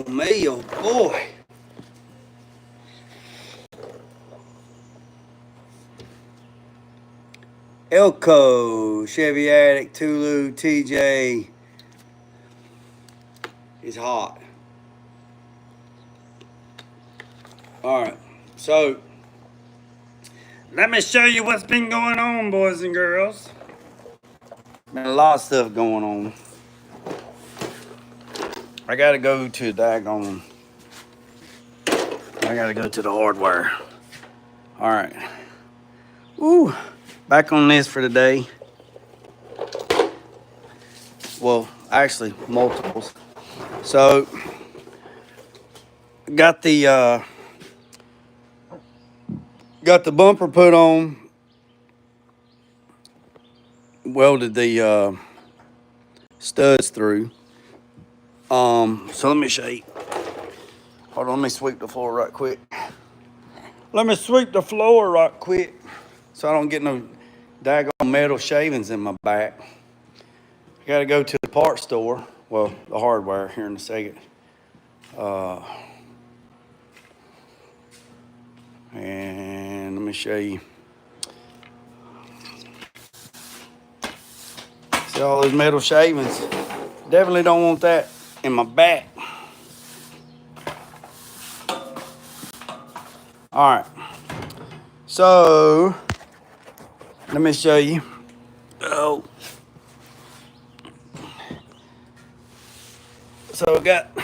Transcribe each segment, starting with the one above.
me, oh boy. Elko, Chevy Addict, Tulu, TJ is hot. Alright, so let me show you what's been going on, boys and girls. Been a lot of stuff going on. I gotta go to daggone. I gotta go to the hardware. Alright. Ooh, back on this for today. Well, actually, multiples. So, got the bumper put on. Welded the studs through. So let me show you. Hold on, let me sweep the floor right quick. Let me sweep the floor right quick so I don't get no daggone metal shavings in my back. I gotta go to the parts store. Well, the hardware here in a second. And let me show you. See all those metal shavings? Definitely don't want that in my back. All right. So, let me show you. Oh. So got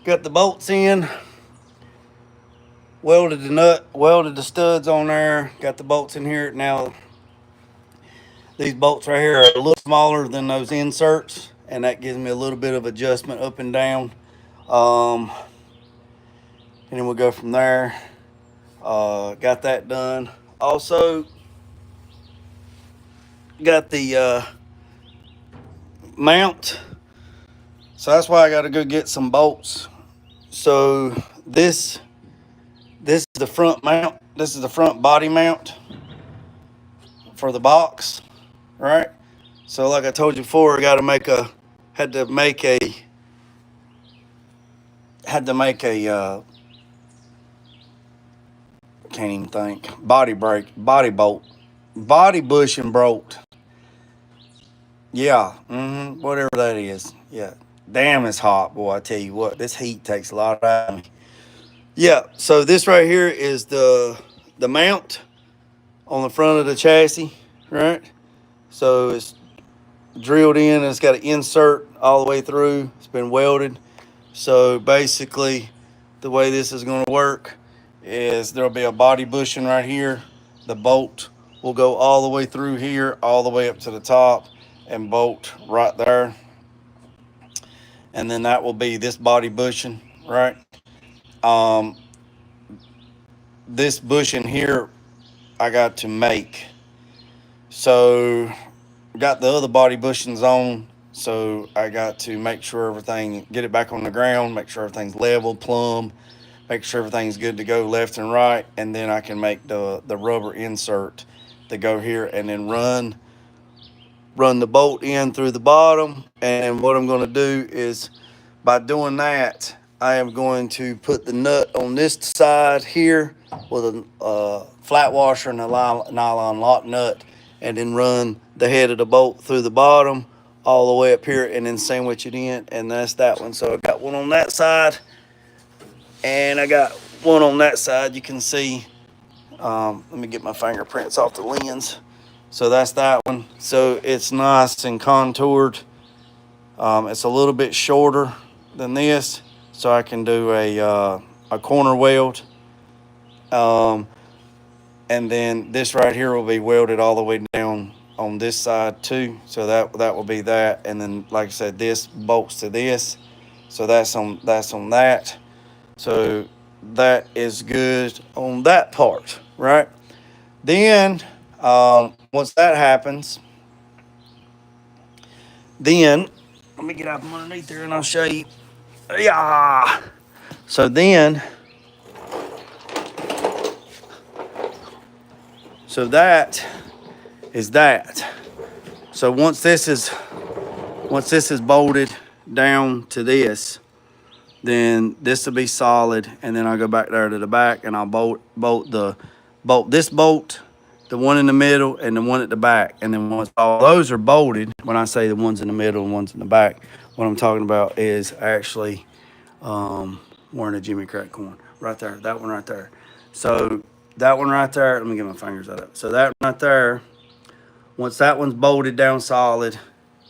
the bolts in. Welded the nut, welded the studs on there. Got the bolts in here. Now, these bolts right here are a little smaller than those inserts, and that gives me a little bit of adjustment up and down. And then we'll go from there. Got that done. Also, got the mount. So that's why I got to go get some bolts. So this is the front mount. This is the front body mount for the box, right? So like I told you before, I got to had to make a can't even think, body bushing bolt. Yeah, whatever that is. Yeah, damn, it's hot, boy. I tell you what, this heat takes a lot out of me. Yeah, so this right here is the mount on the front of the chassis, right? So it's drilled in and it's got an insert all the way through. It's been welded. So basically, the way this is going to work is there'll be a body bushing right here. The bolt will go all the way through here, all the way up to the top, and bolt right there. And then that will be this body bushing, right? This bushing here I got to make. So got the other body bushings on, so I got to make sure everything, get it back on the ground, make sure everything's level, plumb, make sure everything's good to go left and right, and then I can make the rubber insert to go here and then run the bolt in through the bottom. And what I'm going to do is, by doing that, I am going to put the nut on this side here with a flat washer and a nylon lock nut, and then run the head of the bolt through the bottom all the way up here, and then sandwich it in, and that's that one. So I got one on that side, and I got one on that side. You can see, let me get my fingerprints off the lens. So that's that one. So it's nice and contoured. It's a little bit shorter than this, so I can do a corner weld. And then this right here will be welded all the way down on this side too. So that will be that. And then, like I said, this bolts to this. So that's on that. So that is good on that part, right? Then, once that happens, then let me get out from underneath there and I'll show you. Yeah. So then, so that is that. So once this is bolted down to this, then this will be solid, and then I'll go back there to the back, and I'll bolt this bolt, the one in the middle, and the one at the back. And then once all those are bolted, when I say the ones in the middle and ones in the back, what I'm talking about is actually wearing a Jimmy Crack corn right there, that one right there. So that one right there, let me get my fingers out of it. So that one right there, once that one's bolted down solid,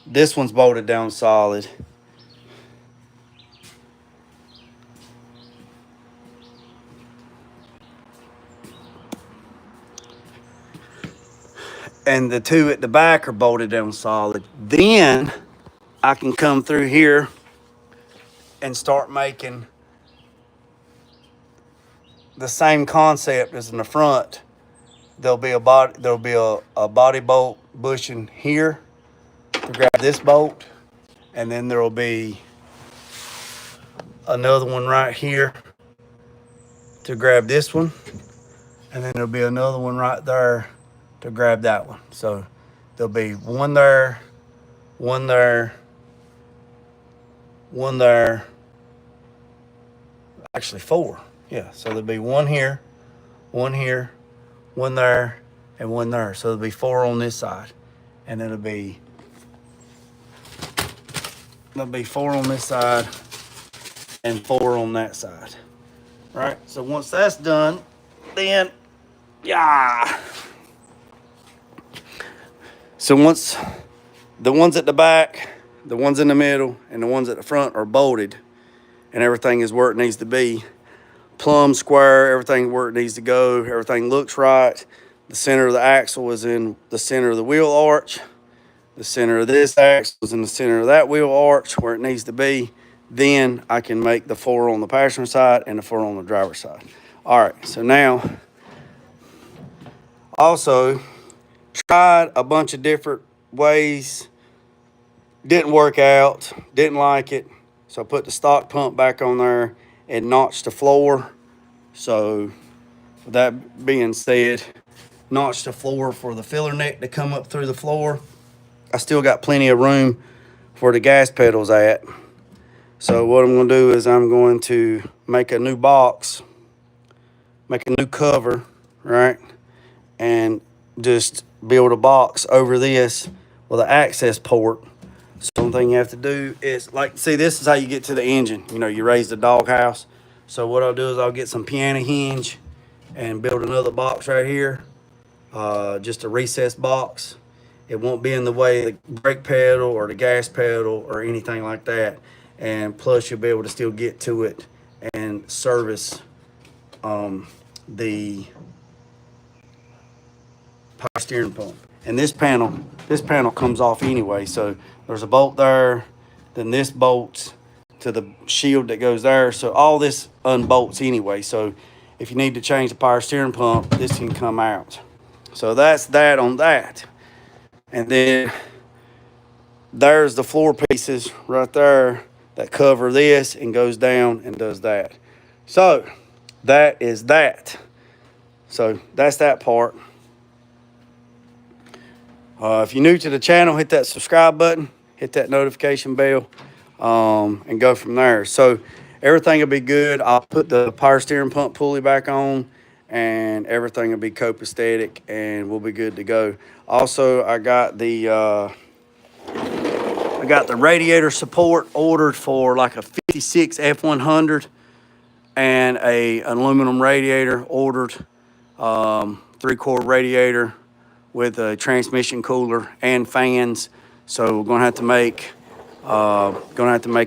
this one's bolted down solid. And the two at the back are bolted down solid. Then I can come through here and start making the same concept as in the front. There'll be a body bolt bushing here to grab this bolt, and then there'll be another one right here to grab this one, and then there'll be another one right there to grab that one. So there'll be one there, one there, one there, actually four. Yeah, so there'll be one here, one here, one there, and one there. So there'll be four on this side, and there'll be four on this side and four on that side. Right? So once that's done, then yeah. So once the ones at the back, the ones in the middle, and the ones at the front are bolted, and everything is where it needs to be, plumb square, everything where it needs to go, everything looks right. The center of the axle is in the center of the wheel arch. The center of this axle is in the center of that wheel arch where it needs to be. Then I can make the four on the passenger side and the four on the driver's side. All right, so now also tried a bunch of different ways. Didn't work out, didn't like it. So I put the stock pump back on there and notched the floor. So with that being said, notched the floor for the filler neck to come up through the floor. I still got plenty of room for the gas pedals at. So what I'm going to do is I'm going to make a new box, make a new cover, right? And just build a box over this with an access port. So the only thing you have to do is, like, see, this is how you get to the engine. You know, you raise the doghouse. So what I'll do is I'll get some piano hinge and build another box right here, just a recessed box. It won't be in the way of the brake pedal or the gas pedal or anything like that. And plus you'll be able to still get to it and service the power steering pump. And this panel comes off anyway. So there's a bolt there, then this bolts to the shield that goes there. So all this unbolts anyway. So if you need to change the power steering pump, this can come out. So that's that on that. And then there's the floor pieces right there that cover this and goes down and does that. So that is that. So that's that part. If you're new to the channel, hit that subscribe button, hit that notification bell, and go from there. So everything will be good. I'll put the power steering pump pulley back on, and everything will be copacetic, and we'll be good to go. Also, I got the radiator support ordered for like a 56 F100 and an aluminum radiator ordered, 3-quart radiator with a transmission cooler and fans. So we're gonna have to make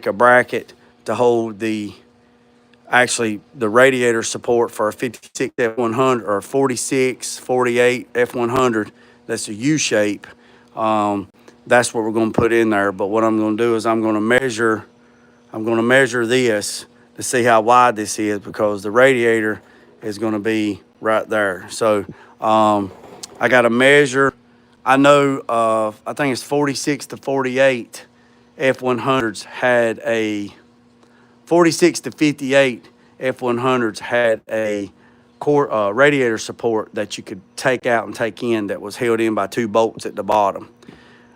a bracket to hold the radiator support for a 56 F100 or 46, 48 F100. That's a U shape. That's what we're going to put in there. But what I'm going to do is I'm going to measure this to see how wide this is, because the radiator is going to be right there. So I got to measure. I know I think it's 46 to 48 F100s had a 46 to 58 F100s had a radiator support that you could take out and take in, that was held in by 2 bolts at the bottom.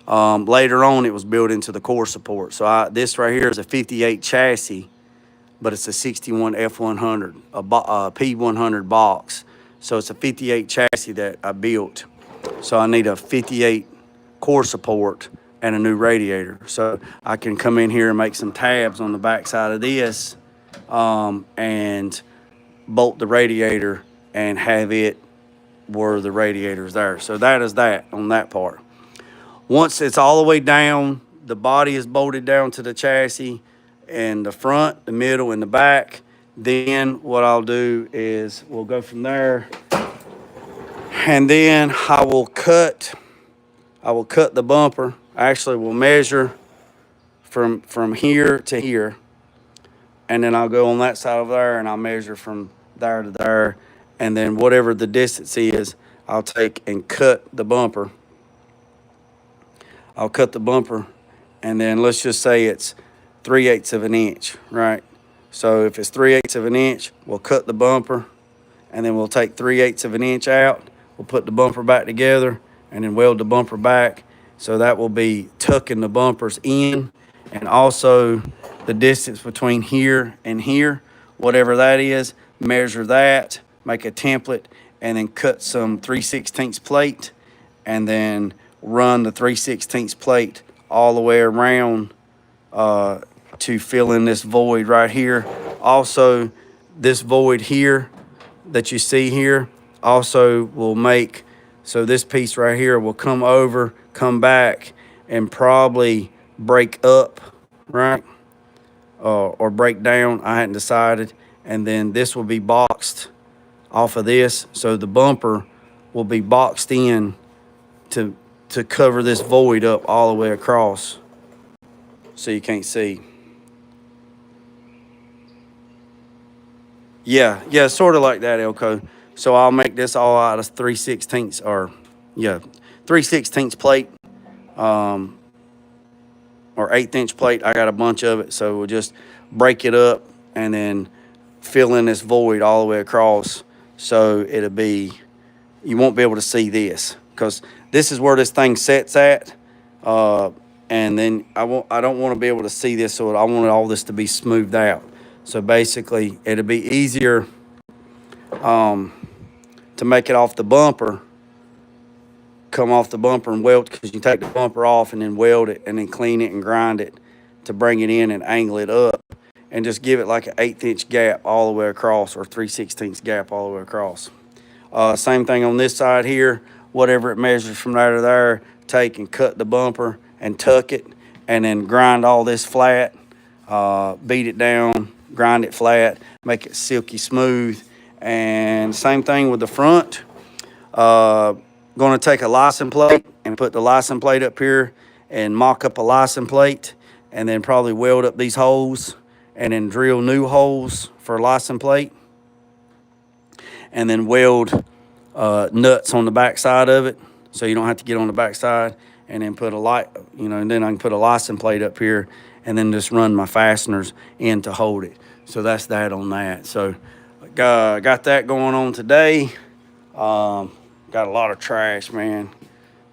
Later on, it was built into the core support. So this right here is a 58 chassis but it's a 61 F100, a p100 box. So it's a 58 chassis that I built. So I need a 58 core support and a new radiator. So I can come in here and make some tabs on the back side of this, and bolt the radiator and have it where the radiator's there. So that is that on that part. Once it's all the way down, the body is bolted down to the chassis and the front, the middle, and the back. Then what I'll do is we'll go from there, and then I will cut the bumper. Actually, we'll measure from here to here, and then I'll go on that side over there and I'll measure from there to there, and then whatever the distance is, I'll take and cut the bumper. I'll cut the bumper, and then let's just say it's 3/8 of an inch, right? So if it's 3/8 of an inch, we'll cut the bumper, and then we'll take 3/8 of an inch out. We'll put the bumper back together and then weld the bumper back. So that will be tucking the bumpers in, and also the distance between here and here, whatever that is, measure that, make a template, and then cut some 3/16 plate, and then run the 3/16 plate all the way around to fill in this void right here. Also, this void here that you see here also will make, so this piece right here will come over, come back, and probably break up, right? Or break down, I hadn't decided. And then this will be boxed off of this, so the bumper will be boxed in to cover this void up all the way across, so you can't see. Yeah, sort of like that, Elko. So I'll make this all out of 3/16, or 3/16 plate, or 1/8" plate. I got a bunch of it, so we'll just break it up and then fill in this void all the way across. So it'll be, you won't be able to see this, because this is where this thing sets at, and then I don't want to be able to see this, so I want all this to be smoothed out. So basically, it'll be easier to make it off the bumper, come off the bumper and weld, because you take the bumper off and then weld it and then clean it and grind it to bring it in and angle it up, and just give it like an 1/8" gap all the way across, or 3/16 gap all the way across. Same thing on this side here. Whatever it measures from there to there, take and cut the bumper and tuck it, and then grind all this flat, beat it down, grind it flat, make it silky smooth. And same thing with the front. Going to take a license plate and put the license plate up here and mock up a license plate, and then probably weld up these holes and then drill new holes for a license plate, and then weld nuts on the back side of it, so you don't have to get on the back side, and then put a light, and then I can put a license plate up here, and then just run my fasteners in to hold it. So that's that on that. So got that going on today. Got a lot of trash, man.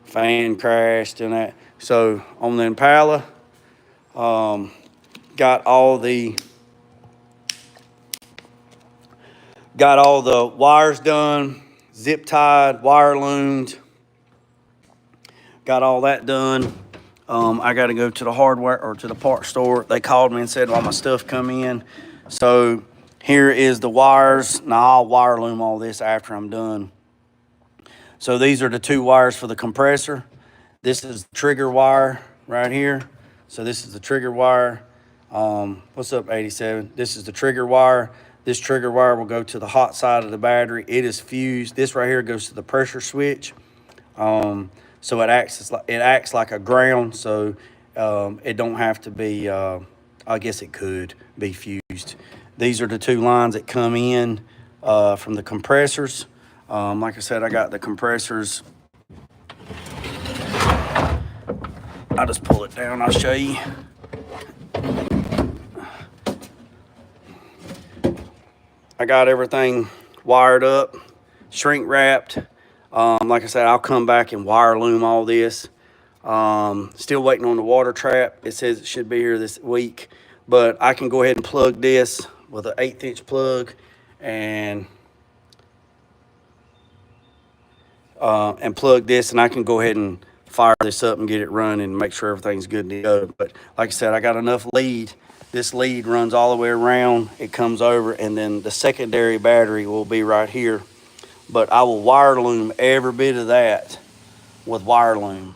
Fan crashed and that. So on the Impala, got all the wires done, zip tied, wire loomed, got all that done. I got to go to the hardware, or to the parts store. They called me and said all my stuff come in. So here is the wires. Now I'll wire loom all this after I'm done. So these are the 2 wires for the compressor. This is the trigger wire right here. So this is the trigger wire. What's up, 87? This is the trigger wire. This trigger wire will go to the hot side of the battery. It is fused. This right here goes to the pressure switch. So it acts like a ground. So it don't have to be. I guess it could be fused. These are the 2 lines that come in from the compressors. Like I said, I got the compressors. I'll just pull it down. I'll show you. I got everything wired up, shrink wrapped. Like I said, I'll come back and wire loom all this. Still waiting on the water trap. It says it should be here this week, but I can go ahead and plug this with an 1/8 inch plug and plug this, and I can go ahead and fire this up and get it running and make sure everything's good to go. But like I said, I got enough lead. This lead runs all the way around. It comes over, and then the secondary battery will be right here. But I will wire loom every bit of that with wire loom.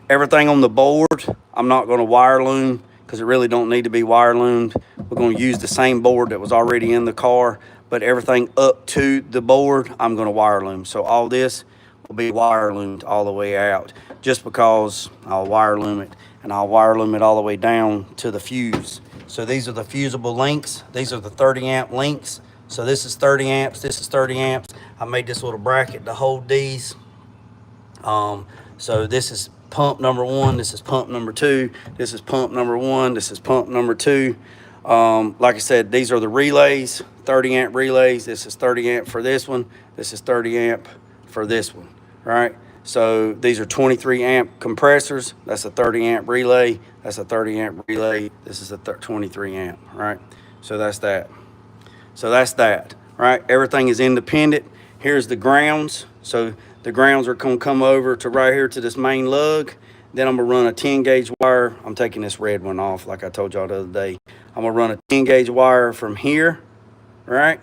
Everything on the board, I'm not going to wire loom because it really don't need to be wire loomed. We're going to use the same board that was already in the car, but everything up to the board, I'm going to wire loom. So all this will be wire loomed all the way out, just because I'll wire loom it, and I'll wire loom it all the way down to the fuse. So these are the fusible links. These are the 30 amp links. So this is 30 amps, this is 30 amps. I made this little bracket to hold these. So this is pump number 1, this is pump number 2, this is pump number 1, this is pump number 2. Like I said, these are the relays, 30 amp relays. This is 30 amp for this one, this is 30 amp for this one, right? So these are 23 amp compressors. That's a 30 amp relay, that's a 30 amp relay, this is a 23 amp, right? So that's that. So that's that, right? Everything is independent. Here's the grounds. So the grounds are gonna come over to right here to this main lug. Then I'm gonna run a 10 gauge wire. I'm taking this red one off like I told y'all the other day. I'm gonna run a 10 gauge wire from here, right?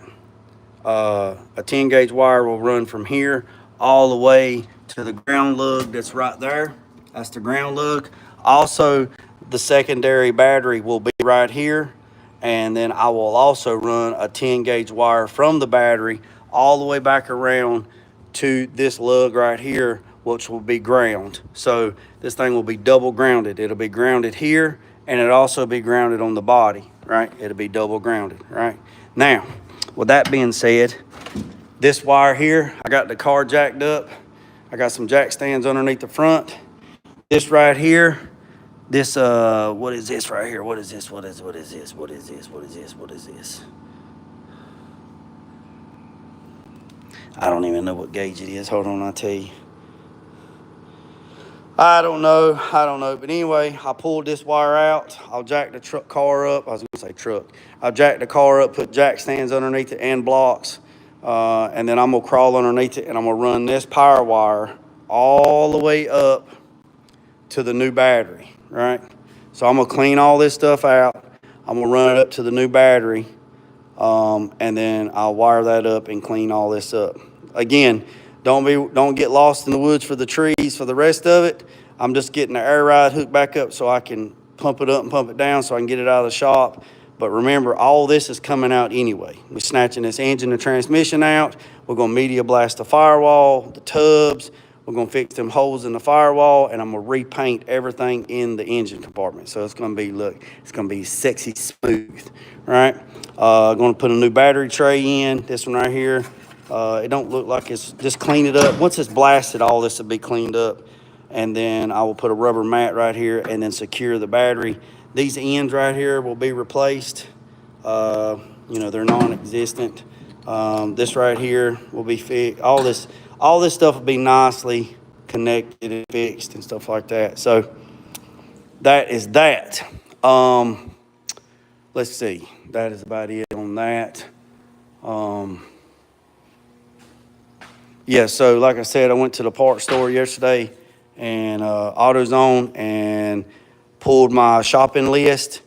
A 10 gauge wire will run from here all the way to the ground lug that's right there. That's the ground lug. Also, the secondary battery will be right here. And then I will also run a 10 gauge wire from the battery all the way back around to this lug right here, which will be ground. So this thing will be double grounded. It'll be grounded here, and it'll also be grounded on the body, right? It'll be double grounded, right? Now, with that being said, this wire here, I got the car jacked up. I got some jack stands underneath the front. This right here, this, what is this right here? What is this? What is this? What is this? What is this? What is this? I don't even know what gauge it is. Hold on, I'll tell you. I don't know. But anyway, I pulled this wire out. I'll jack the car up. I was gonna say truck. I'll jack the car up, put jack stands underneath it and blocks. And then I'm gonna crawl underneath it, and I'm gonna run this power wire all the way up to the new battery, right? So I'm gonna clean all this stuff out. I'm gonna run it up to the new battery. And then I'll wire that up and clean all this up. Again, don't get lost in the woods for the trees. For the rest of it, I'm just getting the air ride hooked back up so I can pump it up and pump it down so I can get it out of the shop. But remember, all this is coming out anyway. We're snatching this engine and transmission out. We're gonna media blast the firewall, the tubs. We're gonna fix them holes in the firewall, and I'm gonna repaint everything in the engine compartment. So it's gonna be, look, it's gonna be sexy smooth, right? Gonna put a new battery tray in, this one right here. It don't look like it's, just clean it up. Once it's blasted, all this will be cleaned up. And then I will put a rubber mat right here and then secure the battery. These ends right here will be replaced. You know, they're non-existent. This right here will be fixed. All this stuff will be nicely connected and fixed and stuff like that. So that is that. Let's see. That is about it on that. Yeah, so like I said, I went to the parts store yesterday and AutoZone and pulled my shopping list,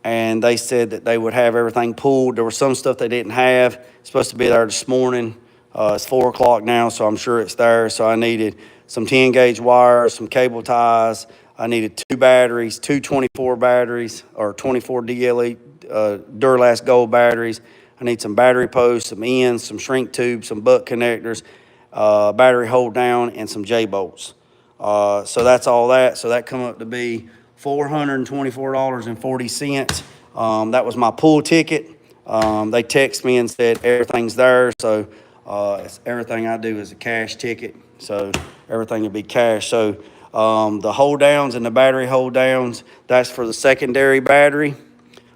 and they said that they would have everything pulled. There was some stuff they didn't have. It's supposed to be there this morning. It's 4 o'clock now, so I'm sure it's there. So I needed some 10 gauge wire, some cable ties. I needed 2 batteries, 2 24 batteries, or 24 DLE Duralast Gold batteries. I need some battery posts, some ends, some shrink tubes, some butt connectors, battery hold down, and some J-bolts. So that's all that. So that come up to be $424.40. That was my pool ticket. They text me and said everything's there. So everything I do is a cash ticket. So everything will be cash. So the hold downs and the battery hold downs, that's for the secondary battery,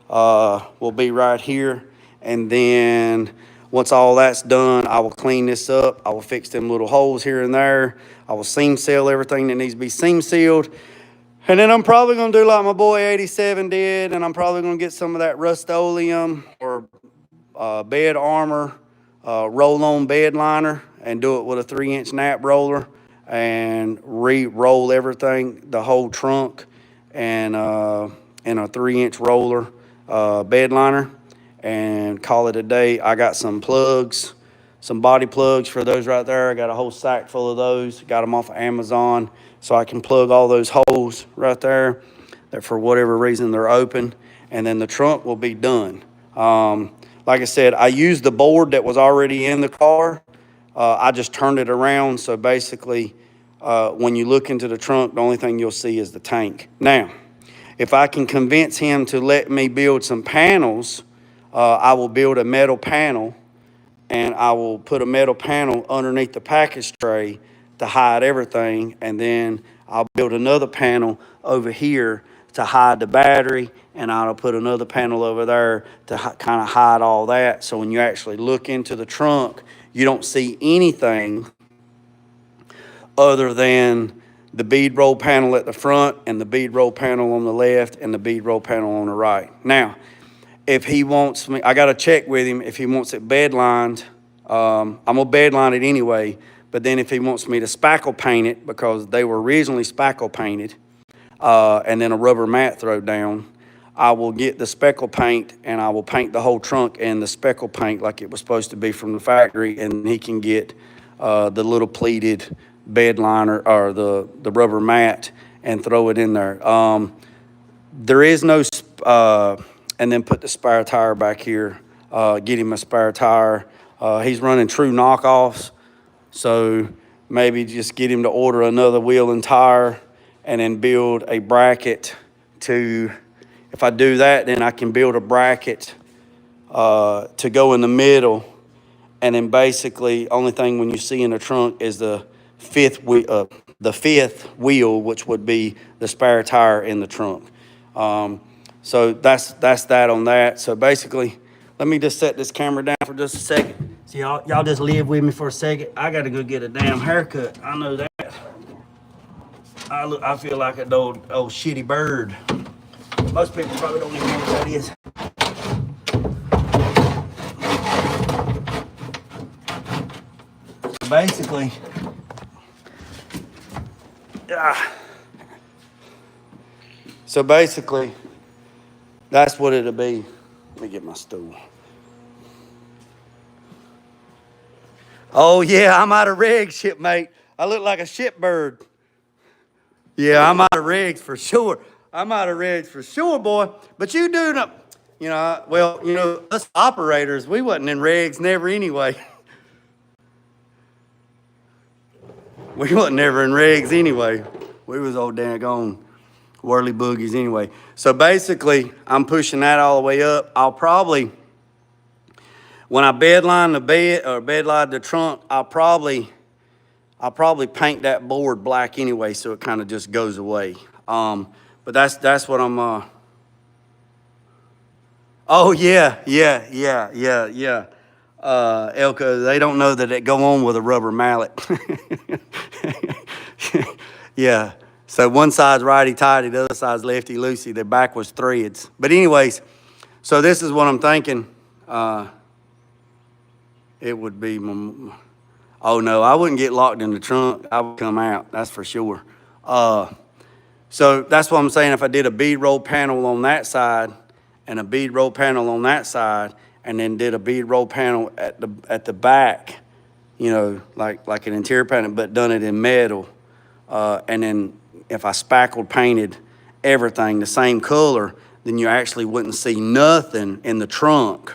will be right here. And then once all that's done, I will clean this up. I will fix them little holes here and there. I will seam seal everything that needs to be seam sealed. And then I'm probably going to do like my boy 87 did, and I'm probably going to get some of that Rust-Oleum or bed armor, roll-on bed liner, and do it with a 3-inch nap roller and re-roll everything, the whole trunk, and in a 3-inch roller bed liner, and call it a day. I got some plugs, some body plugs for those right there. I got a whole sack full of those. Got them off of Amazon, so I can plug all those holes right there that for whatever reason they're open, and then the trunk will be done. Like I said, I used the board that was already in the car. I just turned it around, so basically when you look into the trunk, the only thing you'll see is the tank. Now, if I can convince him to let me build some panels, I will build a metal panel, and I will put a metal panel underneath the package tray to hide everything, and then I'll build another panel over here to hide the battery, and I'll put another panel over there to kind of hide all that. So when you actually look into the trunk, you don't see anything other than the bead roll panel at the front and the bead roll panel on the left and the bead roll panel on the right. Now, if he wants me, I got to check with him if he wants it bed lined. I'm going to bed line it anyway, but then if he wants me to spackle paint it, because they were originally spackle painted, and then a rubber mat thrown down, I will get the speckle paint and I will paint the whole trunk in the speckle paint like it was supposed to be from the factory, and he can get the little pleated bed liner or the rubber mat and throw it in there. There is no, and then put the spare tire back here, get him a spare tire. He's running true knockoffs, so maybe just get him to order another wheel and tire and then build a bracket to, if I do that, then I can build a bracket to go in the middle, and then basically only thing when you see in the trunk is the fifth wheel, which would be the spare tire in the trunk. So that's that on that. So basically, let me just set this camera down for just a second. So y'all just live with me for a second. I gotta go get a damn haircut. I know that. I feel like an old shitty bird. Most people probably don't even know what that is. Basically, so basically, that's what it'll be. Let me get my stool. Oh yeah, I'm out of rigs, shipmate. I look like a shipbird. Yeah, I'm out of rigs for sure. I'm out of rigs for sure, boy. But you do know, well, us operators, we wasn't in rigs never anyway. We wasn't never in rigs anyway. We was old daggone whirly boogies anyway. So basically, I'm pushing that all the way up. I'll probably, when I bedline the bed or bedline the trunk, I'll probably paint that board black anyway, so it kind of just goes away. But that's what I'm. Oh yeah. Elka, they don't know that it go on with a rubber mallet. Yeah. So one side's righty-tighty, the other side's lefty-loosey. They're backwards threads. But anyways, so this is what I'm thinking. It would be, oh no, I wouldn't get locked in the trunk. I would come out, that's for sure. So that's what I'm saying. If I did a bead roll panel on that side and a bead roll panel on that side, and then did a bead roll panel at the back, like an interior panel, but done it in metal, and then if I spackled painted everything the same color, then you actually wouldn't see nothing in the trunk.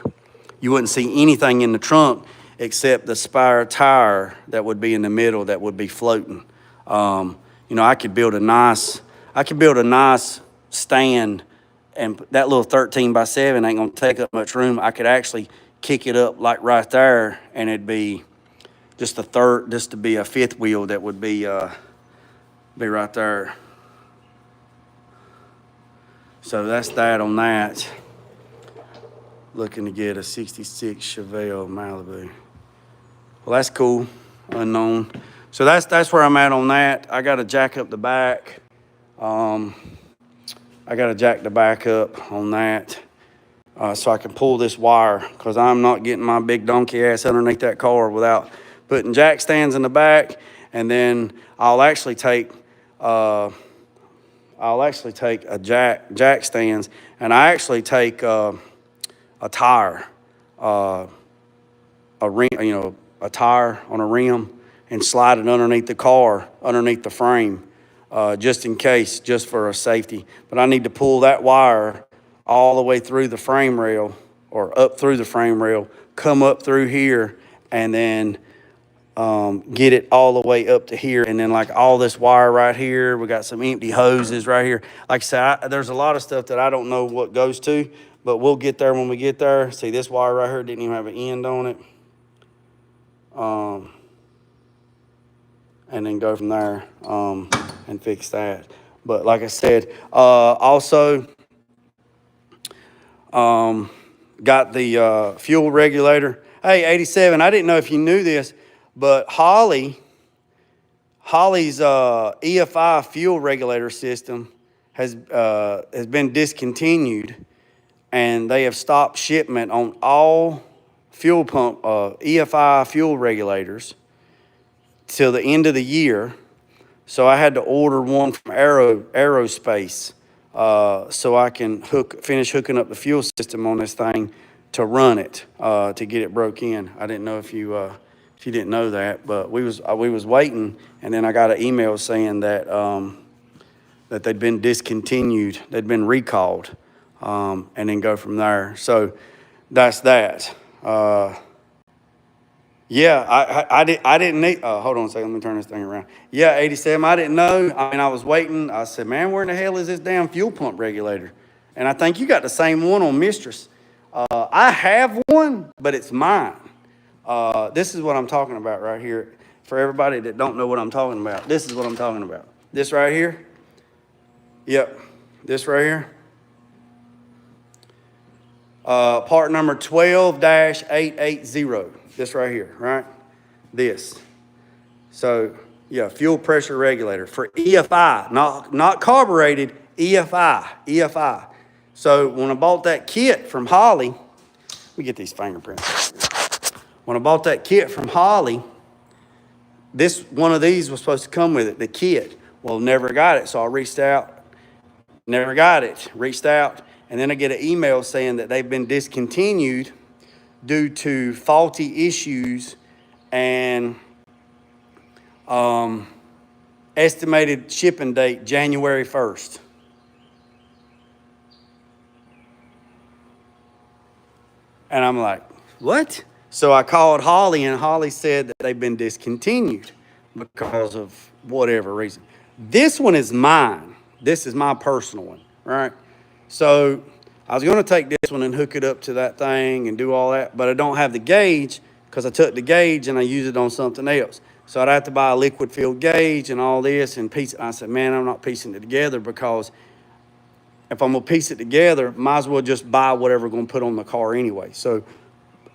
You wouldn't see anything in the trunk except the spare tire that would be in the middle that would be floating. I could build a nice stand, and that little 13x7 ain't gonna take up much room. I could actually kick it up like right there, and it'd be just to be a fifth wheel that would be right there. So that's that on that. Looking to get a 66 Chevelle Malibu. Well, that's cool, unknown. So that's where I'm at on that. I got to jack up the back. I got to jack the back up on that so I can pull this wire, because I'm not getting my big donkey ass underneath that car without putting jack stands in the back. And then I'll actually take a jack stands, and I actually take a tire, a rim, a tire on a rim, and slide it underneath the car, underneath the frame, just in case, just for a safety. But I need to pull that wire all the way through the frame rail, or up through the frame rail, come up through here, and then get it all the way up to here. And then like all this wire right here, we got some empty hoses right here. Like I said, there's a lot of stuff that I don't know what goes to, but we'll get there when we get there. See, this wire right here didn't even have an end on it. And then go from there and fix that. But like I said, also got the fuel regulator. Hey, 87, I didn't know if you knew this, but Holley's EFI fuel regulator system has been discontinued, and they have stopped shipment on all fuel pump EFI fuel regulators till the end of the year. So I had to order one from Aerospace so I can finish hooking up the fuel system on this thing to run it, to get it broke in. I didn't know if you didn't know that, but we was waiting, and then I got an email saying that that they'd been discontinued, they'd been recalled, and then go from there. So that's that. Yeah, I didn't need, hold on a second, let me turn this thing around. Yeah, 87, I didn't know. I mean, I was waiting. I said, man, where in the hell is this damn fuel pump regulator? And I think you got the same one on Mistress. I have one, but it's mine. This is what I'm talking about right here. For everybody that don't know what I'm talking about, this is what I'm talking about. This right here. Yep, this right here. Part number 12-880. This right here, right? This. So, yeah, fuel pressure regulator for EFI, not carbureted, EFI. So when I bought that kit from Holley, let me get these fingerprints. When I bought that kit from Holley, one of these was supposed to come with it, the kit. Well, never got it, so I reached out, never got it, reached out, and then I get an email saying that they've been discontinued due to faulty issues and estimated shipping date January 1st. And I'm like, what? So I called Holley, and Holley said that they've been discontinued because of whatever reason. This one is mine. This is my personal one, right? So I was going to take this one and hook it up to that thing and do all that, but I don't have the gauge because I took the gauge and I used it on something else. So I'd have to buy a liquid filled gauge and all this and piece it. I said, man, I'm not piecing it together, because if I'm going to piece it together, might as well just buy whatever I'm going to put on the car anyway. So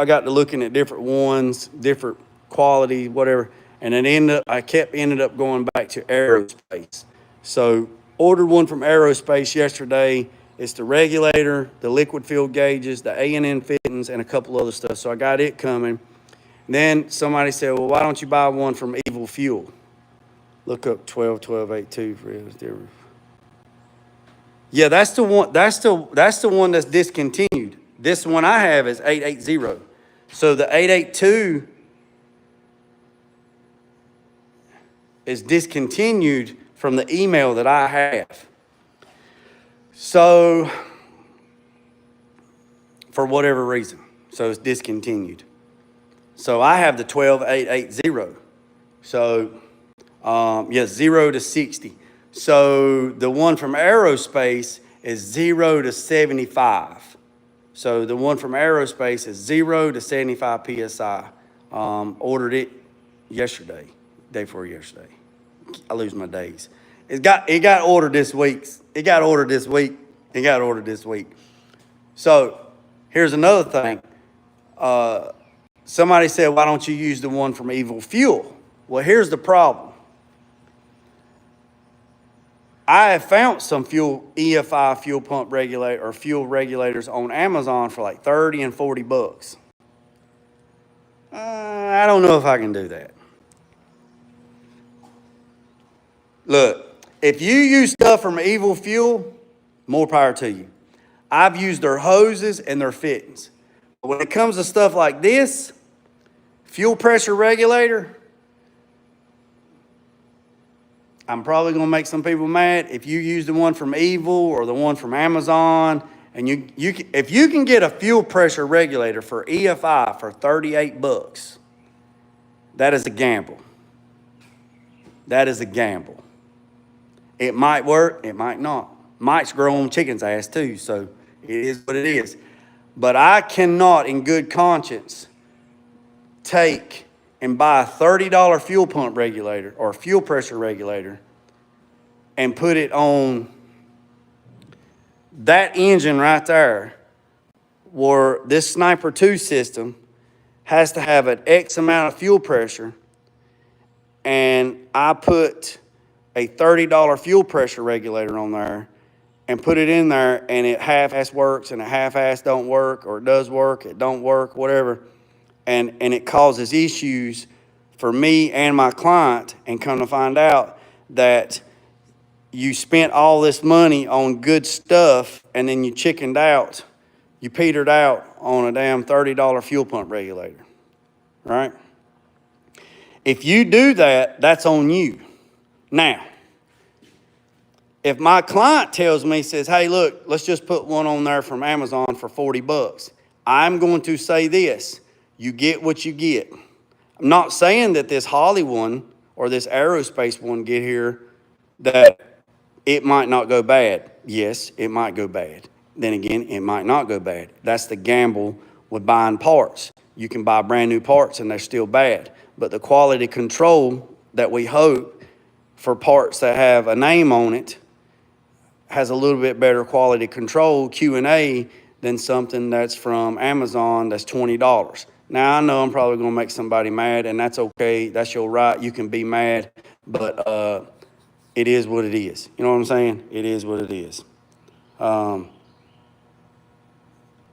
I got to looking at different ones, different quality, whatever, and it I ended up going back to Aerospace. So ordered one from Aerospace yesterday. It's the regulator, the liquid filled gauges, the A&N fittings, and a couple other stuff. So I got it coming. Then somebody said, well, why don't you buy one from Evil Fuel? Look up 12-1282 for it. Yeah, that's the one. That's the one that's discontinued. This one I have is 880. So the 882 is discontinued from the email that I have. So for whatever reason, so it's discontinued. So I have the 12880. So yeah, 0 to 60. So the one from Aerospace is 0 to 75. So the one from Aerospace is 0 to 75 PSI. Ordered it yesterday, day before yesterday. I lose my days. It got ordered this week. It got ordered this week. It got ordered this week. So here's another thing. Somebody said, why don't you use the one from Evil Fuel? Well, here's the problem. I have found some EFI fuel pump regulator or fuel regulators on Amazon for like 30 and 40 bucks. I don't know if I can do that. Look, if you use stuff from Evil Fuel, more power to you. I've used their hoses and their fittings. But when it comes to stuff like this, fuel pressure regulator, I'm probably going to make some people mad. If you use the one from Evil or the one from Amazon, and if you can get a fuel pressure regulator for EFI for 38 bucks, that is a gamble. That is a gamble. It might work, it might not. Mites grow on chicken's ass too, so it is what it is. But I cannot, in good conscience, take and buy a $30 fuel pump regulator or fuel pressure regulator and put it on that engine right there, where this Sniper 2 system has to have an X amount of fuel pressure, and I put a $30 fuel pressure regulator on there and put it in there, and it half-ass works and a half-ass don't work, or it does work, it don't work, whatever, and it causes issues for me and my client, and come to find out that you spent all this money on good stuff and then you chickened out, you petered out on a damn $30 fuel pump regulator, right? If you do that, that's on you. Now, if my client tells me, says, hey, look, let's just put one on there from Amazon for 40 bucks, I'm going to say this: you get what you get. I'm not saying that this Holly one or this aerospace one get here that it might not go bad. Yes, it might go bad. Then again, it might not go bad. That's the gamble with buying parts. You can buy brand new parts and they're still bad. But the quality control that we hope for parts that have a name on it has a little bit better quality control, Q&A, than something that's from Amazon that's $20. Now, I know I'm probably going to make somebody mad, and that's okay. That's your right. You can be mad, but it is what it is. You know what I'm saying? It is what it is.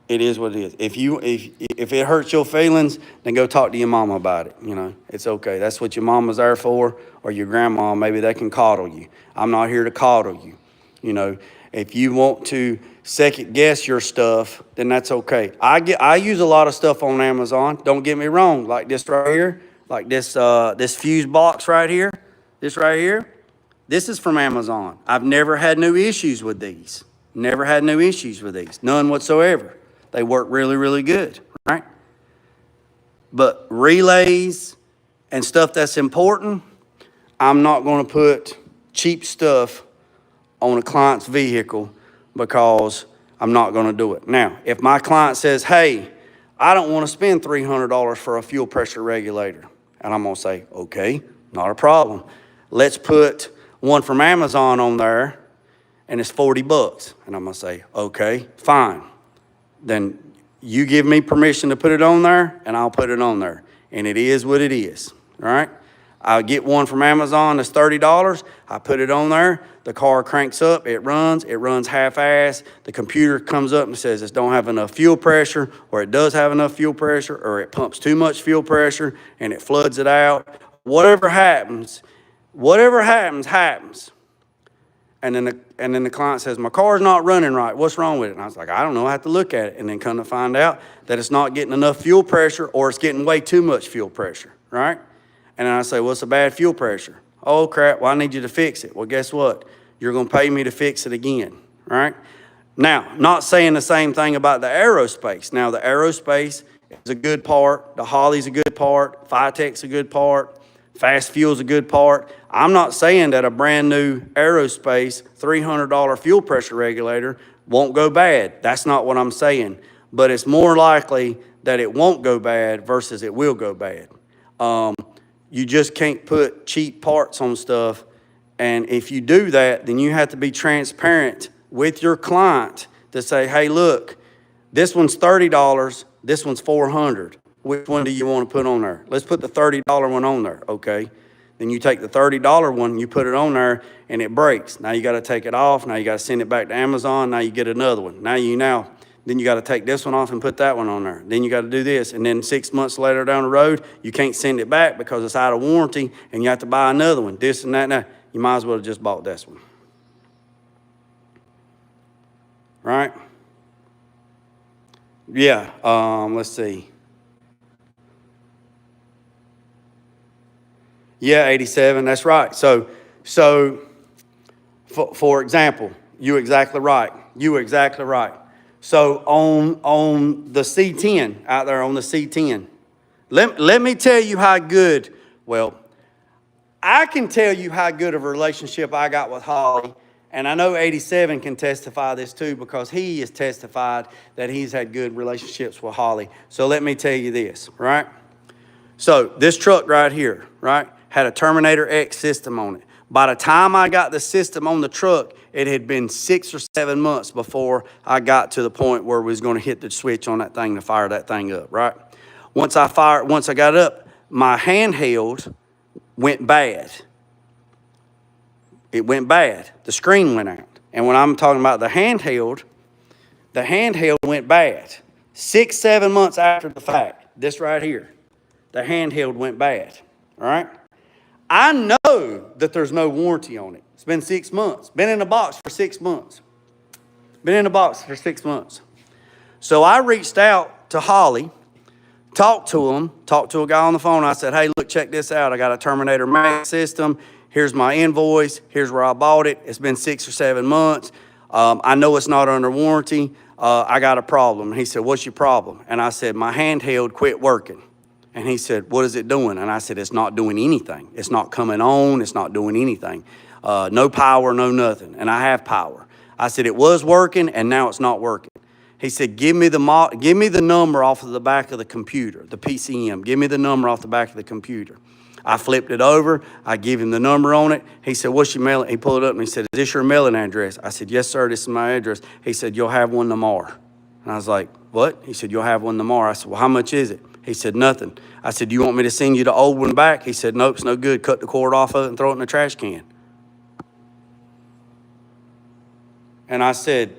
It is what it is. If it hurts your feelings, then go talk to your mama about it. You know, it's okay. That's what your mama's there for, or your grandma. Maybe they can coddle you. I'm not here to coddle you. You know, if you want to second guess your stuff, then that's okay. I use a lot of stuff on Amazon. Don't get me wrong. Like this right here, like this fuse box right here, this right here. This is from Amazon. I've never had no issues with these. Never had no issues with these. None whatsoever. They work really, really good, right? But relays and stuff that's important, I'm not going to put cheap stuff on a client's vehicle because I'm not going to do it. Now, if my client says, hey, I don't want to spend $300 for a fuel pressure regulator, and I'm going to say, okay, not a problem. Let's put one from Amazon on there, and it's 40 bucks. And I'm going to say, okay, fine. Then you give me permission to put it on there, and I'll put it on there. And it is what it is, all right? I'll get one from Amazon that's $30. I put it on there. The car cranks up. It runs half-ass. The computer comes up and says it don't have enough fuel pressure, or it does have enough fuel pressure, or it pumps too much fuel pressure, and it floods it out. Whatever happens, happens. And then the client says, my car's not running right. What's wrong with it? And I was like, I don't know. I have to look at it. And then come to find out that it's not getting enough fuel pressure, or it's getting way too much fuel pressure, right? And then I say, what's a bad fuel pressure? Oh, crap, well, I need you to fix it. Well, guess what? You're going to pay me to fix it again, right? Now, not saying the same thing about the aerospace. Now, the aerospace is a good part. The Holly's a good part. Phytech's a good part. Fast Fuel's a good part. I'm not saying that a brand new aerospace $300 fuel pressure regulator won't go bad. That's not what I'm saying. But it's more likely that it won't go bad versus it will go bad. You just can't put cheap parts on stuff. And if you do that, then you have to be transparent with your client to say, hey, look, this one's $30, this one's $400. Which one do you want to put on there? Let's put the $30 one on there, okay? Then you take the $30 one, you put it on there, and it breaks. Now you got to take it off. Now you got to send it back to Amazon. Now you get another one. Then you got to take this one off and put that one on there. Then you got to do this. And then 6 months later down the road, you can't send it back because it's out of warranty, and you have to buy another one, this and that and that. You might as well have just bought this one. Right? Yeah, let's see. Yeah, 87, that's right. So for example, you're exactly right. You were exactly right. So on the C10, out there on the C10, let me tell you how good, well, I can tell you how good of a relationship I got with Holly, and I know 87 can testify this too because he has testified that he's had good relationships with Holly. So let me tell you this, right? So this truck right here, right, had a Terminator X system on it. By the time I got the system on the truck, it had been 6 or 7 months before I got to the point where we was going to hit the switch on that thing to fire that thing up, right? Once I got it up, my handheld went bad. It went bad. The screen went out. And when I'm talking about the handheld went bad. 6, 7 months after the fact, this right here, the handheld went bad, all right? I know that there's no warranty on it. It's been 6 months. Been in a box for 6 months. Been in a box for 6 months. So I reached out to Holly, talked to a guy on the phone. I said, hey, look, check this out. I got a Terminator Max system. Here's my invoice. Here's where I bought it. It's been 6 or 7 months. I know it's not under warranty. I got a problem. And he said, what's your problem? And I said, my handheld quit working. And he said, what is it doing? And I said, it's not doing anything. It's not coming on. It's not doing anything. No power, no nothing. And I have power. I said, it was working, and now it's not working. He said, give me the number off of the back of the computer, the PCM. Give me the number off the back of the computer. I flipped it over. I gave him the number on it. He said, what's your mailing? He pulled it up and he said, is this your mailing address? I said, yes, sir, this is my address. He said, you'll have one tomorrow. And I was like, what? He said, you'll have one tomorrow. I said, well, how much is it? He said, nothing. I said, do you want me to send you the old one back? He said, nope, it's no good. Cut the cord off of it and throw it in the trash can. And I said,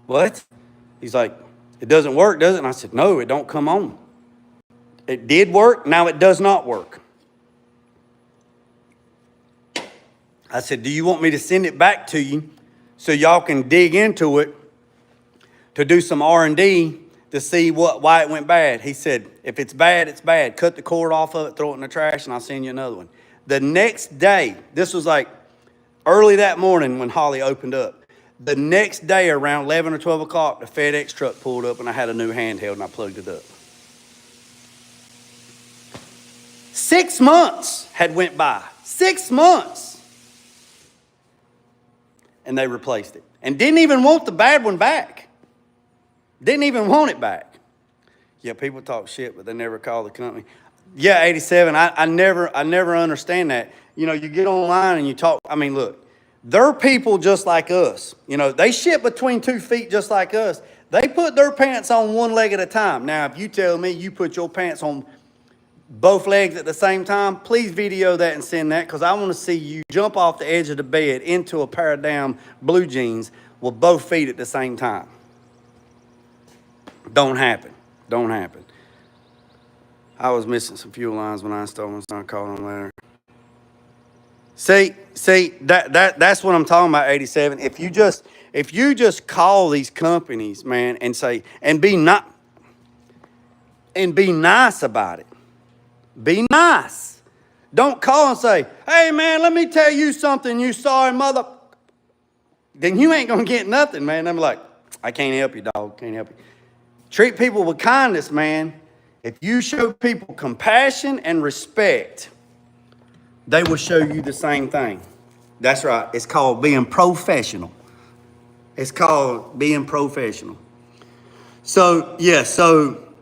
what? He's like, it doesn't work, does it? And I said, no, it don't come on. It did work, now it does not work. I said, do you want me to send it back to you so y'all can dig into it to do some R&D to see why it went bad? He said, if it's bad, it's bad. Cut the cord off of it, throw it in the trash, and I'll send you another one. The next day, this was like early that morning when Holly opened up. The next day around 11 or 12 o'clock, the FedEx truck pulled up and I had a new handheld and I plugged it up. 6 months had went by. 6 months. And they replaced it. And didn't even want the bad one back. Didn't even want it back. Yeah, people talk shit, but they never call the company. Yeah, 87, I never understand that. You know, you get online and you talk, I mean, look, they're people just like us. You know, they shit between 2 feet just like us. They put their pants on one leg at a time. Now, if you tell me you put your pants on both legs at the same time, please video that and send that, because I want to see you jump off the edge of the bed into a pair of damn blue jeans with both feet at the same time. Don't happen. Don't happen. I was missing some fuel lines when I installed them, so I called them later. See, that's what I'm talking about, 87. If you just call these companies, man, and say, and be nice about it. Be nice. Don't call and say, hey, man, let me tell you something, you sorry mother. Then you ain't going to get nothing, man. I'm like, I can't help you, dog. Can't help you. Treat people with kindness, man. If you show people compassion and respect, they will show you the same thing. That's right. It's called being professional. It's called being professional. So, yeah, so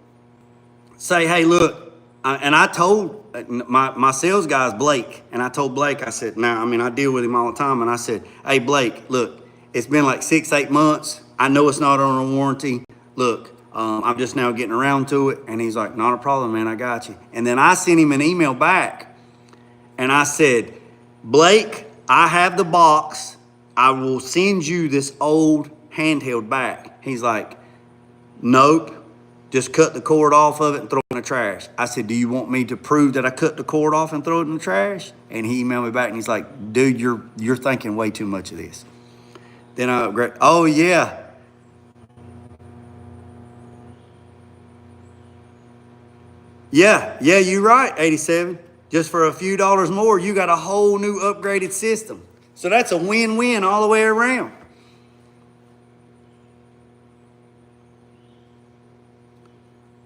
say, hey, look, and I told my sales guy's Blake, and I told Blake, I said, now, I mean, I deal with him all the time, and I said, hey, Blake, look, it's been like 6, 8 months. I know it's not on a warranty. Look, I'm just now getting around to it. And he's like, not a problem, man, I got you. And then I sent him an email back, And I said, Blake, I have the box. I will send you this old handheld back. He's like, nope. Just cut the cord off of it and throw it in the trash. I said, do you want me to prove that I cut the cord off and throw it in the trash? And he emailed me back and he's like, dude, you're thinking way too much of this. Then I upgrade. Oh yeah. Yeah, you're right, 87. Just for a few dollars more, you got a whole new upgraded system. So that's a win-win all the way around.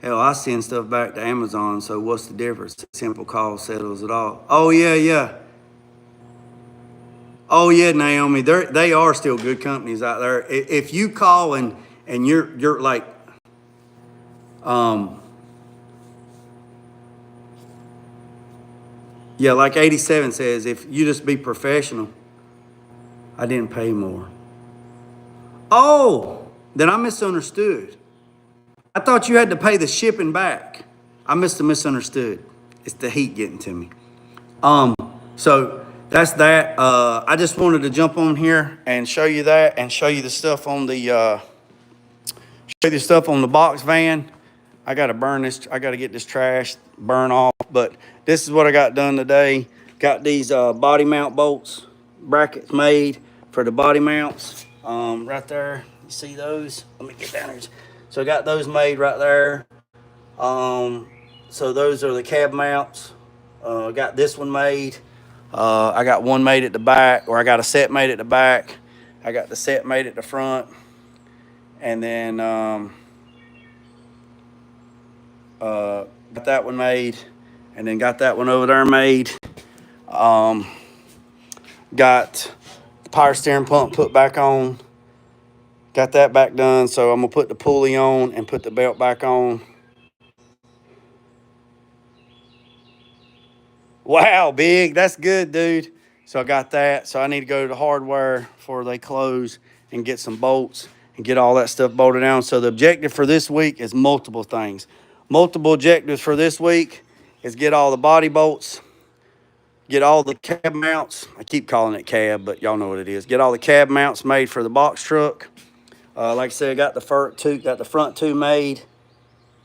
Hell, I send stuff back to Amazon, so what's the difference? Simple call settles it all. Oh, yeah. Oh, yeah, Naomi, they are still good companies out there. If you call and you're like, yeah, like 87 says, if you just be professional, I didn't pay more. Oh, then I misunderstood. I thought you had to pay the shipping back. I must have misunderstood. It's the heat getting to me. So that's that. I just wanted to jump on here and show you that and show you the stuff on the box van. I gotta burn this. I gotta get this trash burn off. But this is what I got done today. Got these body mount bolts brackets made for the body mounts. Right there. You see those? Let me get down here. So I got those made right there. So those are the cab mounts. I got this one made. I got one made at the back, or I got a set made at the back. I got the set made at the front. And then got that one made. And then got that one over there made. Got the power steering pump put back on. Got that back done, so I'm gonna put the pulley on and put the belt back on. Wow, big, that's good, dude. So I got that. So I need to go to the hardware before they close and get some bolts and get all that stuff bolted down. So the objective for this week is multiple things. Multiple objectives for this week is get all the body bolts, get all the cab mounts. I keep calling it cab, but y'all know what it is. Get all the cab mounts made for the box truck. Like I said, I got the front two made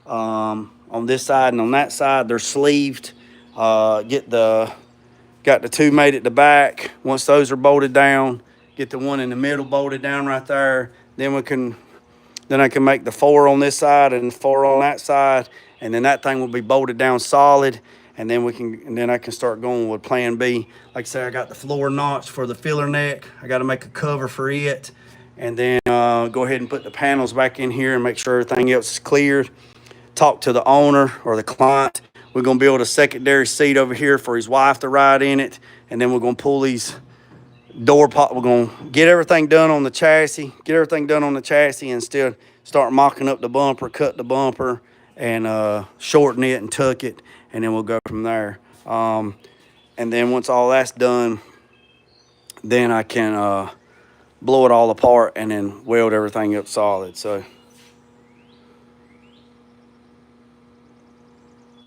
on this side and on that side. They're sleeved. Got the two made at the back. Once those are bolted down, get the one in the middle bolted down right there. Then I can make the 4 on this side and 4 on that side, and then that thing will be bolted down solid. And then I can start going with plan B. Like I said, I got the floor notch for the filler neck. I got to make a cover for it. And then go ahead and put the panels back in here and make sure everything else is cleared. Talk to the owner or the client. We're going to build a secondary seat over here for his wife to ride in it. And then we're going to pull these we're going to get everything done on the chassis. And still start mocking up the bumper, cut the bumper, and shorten it and tuck it. And then we'll go from there. And then once all that's done, then I can blow it all apart and then weld everything up solid. So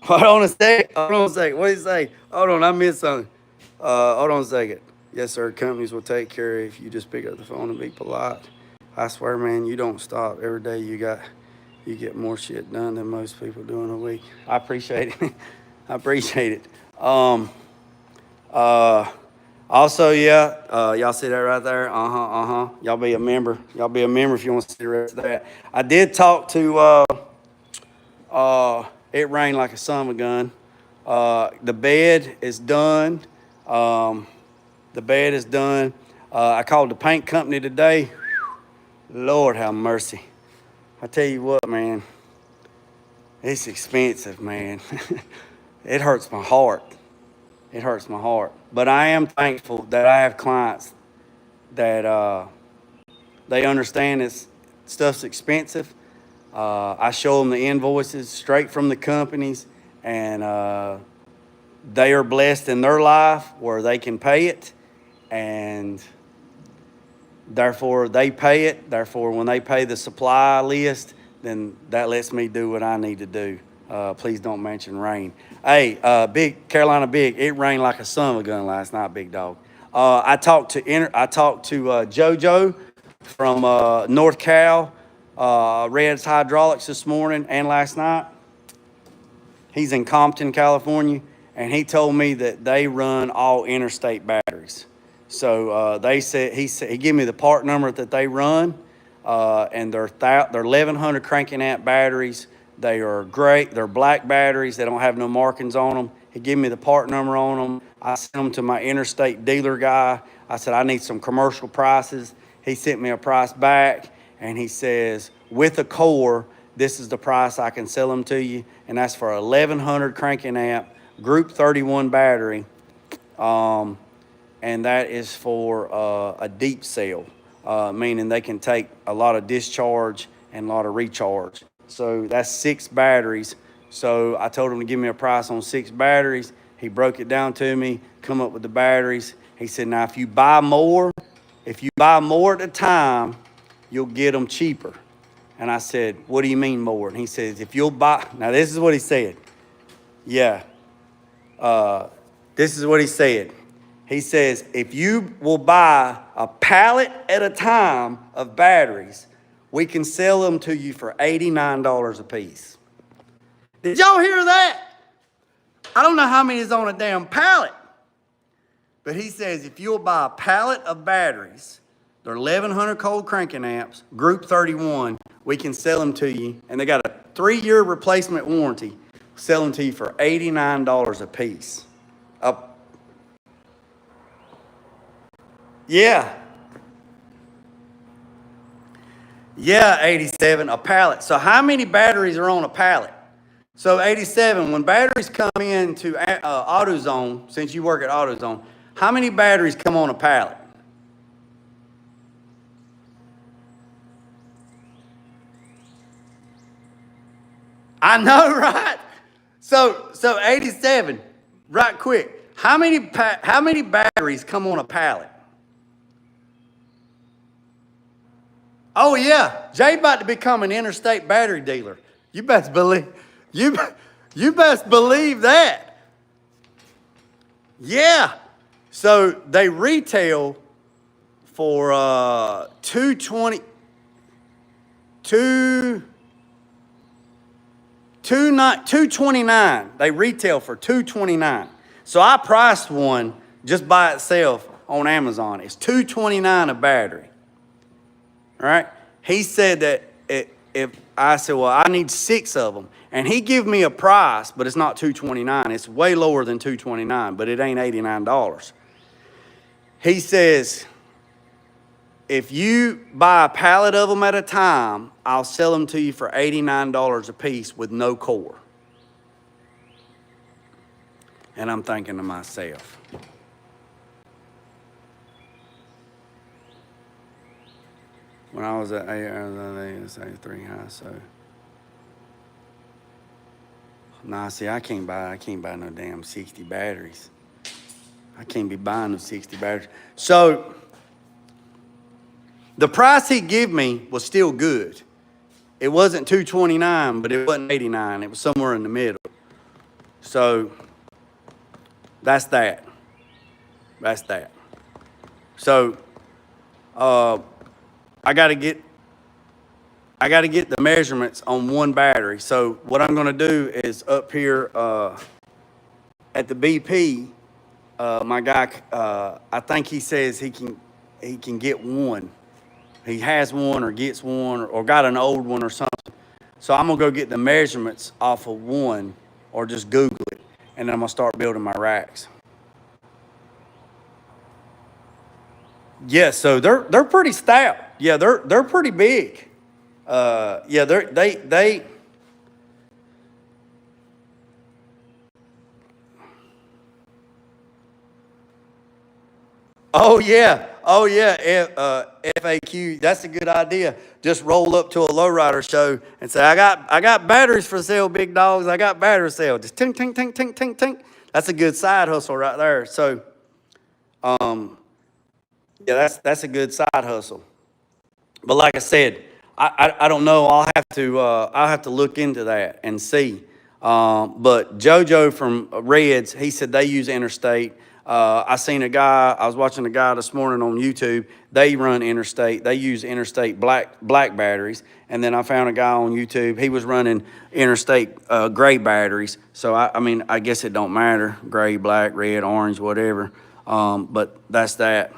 hold on a second. What do you say? Hold on, I missed something. Hold on a second. Yes, sir. Companies will take care if you just pick up the phone and be polite. I swear, man, you don't stop. Every day you get more shit done than most people do in a week. I appreciate it. I appreciate it. Also, yeah, y'all see that right there? Y'all be a member. Y'all be a member if you want to see the rest of that. I did talk to, it rained like a son of a gun. The bed is done. I called the paint company today. Lord have mercy. I tell you what, man, it's expensive, man. It hurts my heart. It hurts my heart. But I am thankful that I have clients that they understand this stuff's expensive. I show them the invoices straight from the companies, and they are blessed in their life where they can pay it, and therefore they when they pay the supply list, then that lets me do what I need to do. Please don't mention rain. Hey, Big Carolina Big, it rained like a son of a gun last night, big dog. I talked to JoJo from North Cal, Red's Hydraulics this morning and last night. He's in Compton, California, and he told me that they run all interstate batteries. So he gave me the part number that they run, and they're 1100 cranking amp batteries. They are great. They're black batteries. They don't have no markings on them. He gave me the part number on them. I sent them to my interstate dealer guy. I said, I need some commercial prices. He sent me a price back, and he says, with a core, this is the price I can sell them to you, and that's for 1100 cranking amp, Group 31 battery, and that is for a deep cell, meaning they can take a lot of discharge and a lot of recharge. So that's 6 batteries. So I told him to give me a price on 6 batteries. He broke it down to me, come up with the batteries. He said, now if you buy more at a time, you'll get them cheaper. And I said, what do you mean more? And he says, if you'll buy, now this is what he said. Yeah, this is what he said. He says, if you will buy a pallet at a time of batteries, we can sell them to you for $89 a piece. Did y'all hear that? I don't know how many is on a damn pallet. But he says, if you'll buy a pallet of batteries, they're 1100 cold cranking amps, Group 31, we can sell them to you. And they got a 3-year replacement warranty. Sell them to you for $89 a piece. Yeah. Yeah, 87, a pallet. So how many batteries are on a pallet? So 87, when batteries come into AutoZone, since you work at AutoZone, how many batteries come on a pallet? I know, right? So 87, right quick. How many batteries come on a pallet? Oh yeah, Jay about to become an interstate battery dealer. You best believe that. Yeah. So they retail for $229. They retail for $229. So I priced one just by itself on Amazon. It's $229 a battery. All right. He said that if I said, well, I need 6 of them, and he give me a price, but it's not $229. It's way lower than $229, but it ain't $89. He says, if you buy a pallet of them at a time, I'll sell them to you for $89 a piece with no core. And I'm thinking to myself, when I was at A3 high, so. Nah, see, I can't buy no damn 60 batteries. I can't be buying no 60 batteries. So, the price he gave me was still good. It wasn't $229, but it wasn't $89. It was somewhere in the middle. So, that's that. That's that. So, I got to get the measurements on one battery. So what I'm going to do is up here at the BP, my guy, I think he says he can get one. He has one or gets one or got an old one or something. So I'm going to go get the measurements off of one or just Google it, and then I'm going to start building my racks. Yeah, so they're pretty stout. Yeah, they're pretty big. Yeah, they. Oh yeah, FAQ. That's a good idea. Just roll up to a lowrider show and say, I got batteries for sale, big dogs. I got battery sale. Just tink, tink, tink, tink, tink, tink. That's a good side hustle right there. So, yeah, that's a good side hustle. But like I said, I don't know. I'll have to look into that and see. But JoJo from Reds, he said they use Interstate. I was watching a guy this morning on YouTube. They run Interstate. They use Interstate black batteries. And then I found a guy on YouTube. He was running Interstate gray batteries. So I mean, I guess it don't matter, gray, black, red, orange, whatever. But that's that.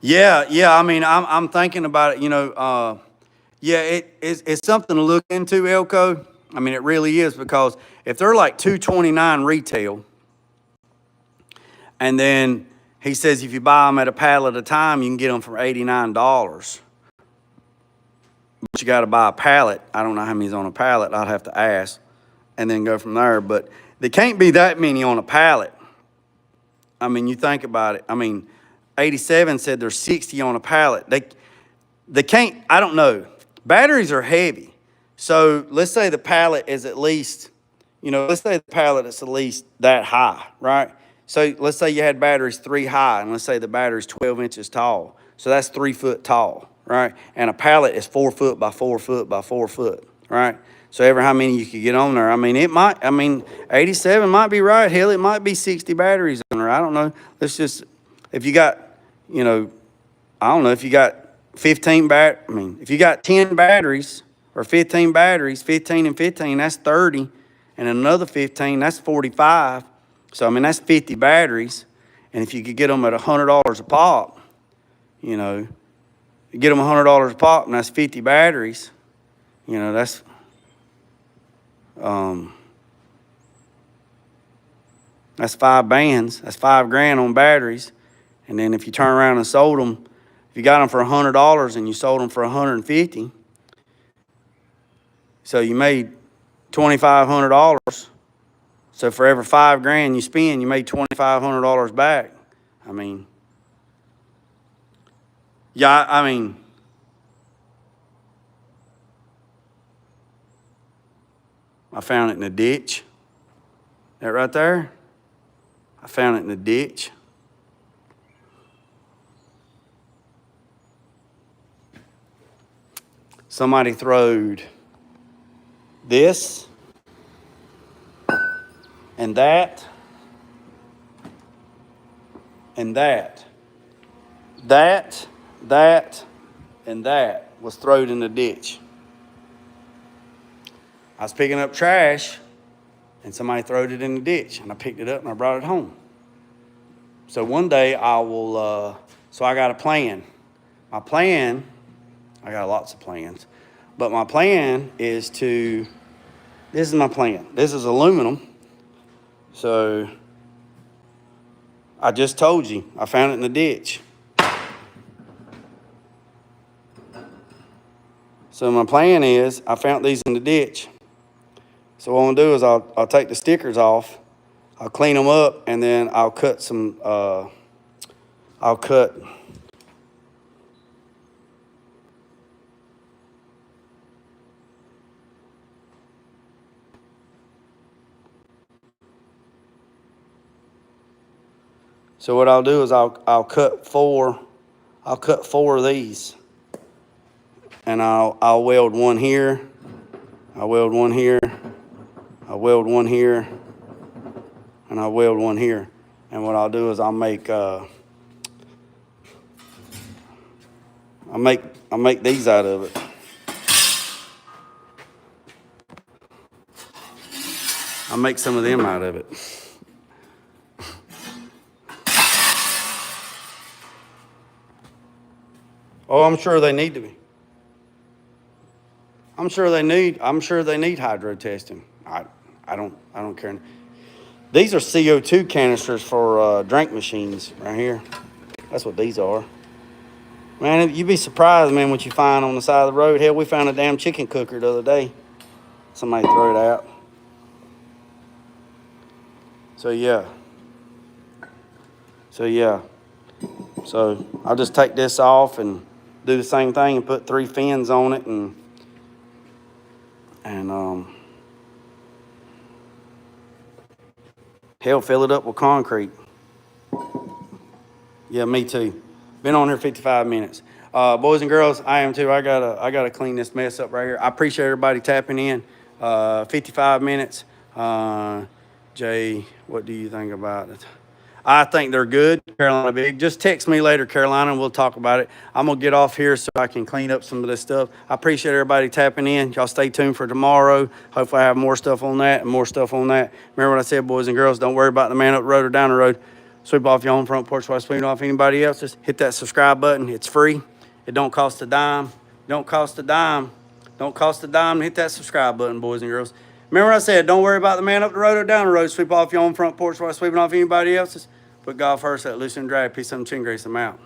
Yeah. I mean, I'm thinking about it. Yeah, it's something to look into, Elko. I mean, it really is, because if they're like $229 retail, and then he says if you buy them at a pallet at a time, you can get them for $89. But you got to buy a pallet. I don't know how many's on a pallet. I'd have to ask, and then go from there. But there can't be that many on a pallet. I mean, you think about it. I mean, 87 said there's 60 on a pallet. They can't. I don't know. Batteries are heavy. So let's say the pallet is at least, let's say the pallet is at least that high, right? So let's say you had batteries 3 high, and let's say the battery's 12 inches tall. So that's 3 foot tall, right? And a pallet is 4 foot by 4 foot by 4 foot, right? So ever how many you could get on there. I mean, 87 might be right. Hell, it might be 60 batteries on there. I don't know. Let's just, if you got, I don't know, if you got if you got 10 batteries or 15 batteries, 15 and 15, that's 30. And another 15, that's 45. So, I mean, that's 50 batteries. And if you could get them at $100 a pop, you get them $100 a pop, and that's 50 batteries, that's, that's 5 bands. That's $5,000 on batteries. And then if you turn around and sold them, if you got them for $100 and you sold them for $150, so you made $2,500. So for every $5,000 you spend, you made $2,500 back. I mean, yeah, I found it in a ditch. That right there, I found it in a ditch. Somebody throwed this and that and that. That and that was thrown in the ditch. I was picking up trash, and somebody throwed it in the ditch, and I picked it up and I brought it home. So one day I will, so I got a plan. My plan, I got lots of plans, but my plan is this is my plan. This is aluminum. So I just told you, I found it in the ditch. So my plan is, I found these in the ditch. So what I'm gonna do is I'll take the stickers off, I'll clean them up, and then I'll cut some, so what I'll do is I'll cut 4 of these, and I'll weld one here, I'll weld one here, I'll weld one here, and I'll weld one here. And what I'll do is I'll make these out of it. I'll make some of them out of it. Oh, I'm sure they need to be. I'm sure they need hydro testing. I don't care. These are CO2 canisters for drink machines right here. That's what these are. Man, you'd be surprised, man, what you find on the side of the road. Hell, we found a damn chicken cooker the other day. Somebody threw it out. So yeah. So I'll just take this off and do the same thing and put 3 fins on it and hell, fill it up with concrete. Yeah, me too. Been on here 55 minutes. Boys and girls, I am too. I gotta clean this mess up right here. I appreciate everybody tapping in. 55 minutes. Jay, what do you think about it? I think they're good, Carolina Big. Just text me later, Carolina, and we'll talk about it. I'm going to get off here so I can clean up some of this stuff. I appreciate everybody tapping in. Y'all stay tuned for tomorrow. Hopefully I have more stuff on that and more stuff on that. Remember what I said, boys and girls, don't worry about the man up the road or down the road. Sweep off your own front porch while sweeping off anybody else's. Hit that subscribe button. It's free. It don't cost a dime. Don't cost a dime. Don't cost a dime to hit that subscribe button, boys and girls. Remember what I said, don't worry about the man up the road or down the road. Sweep off your own front porch while sweeping off anybody else's. Put God first, let loose and drag. Peace, some chin grace, I'm out.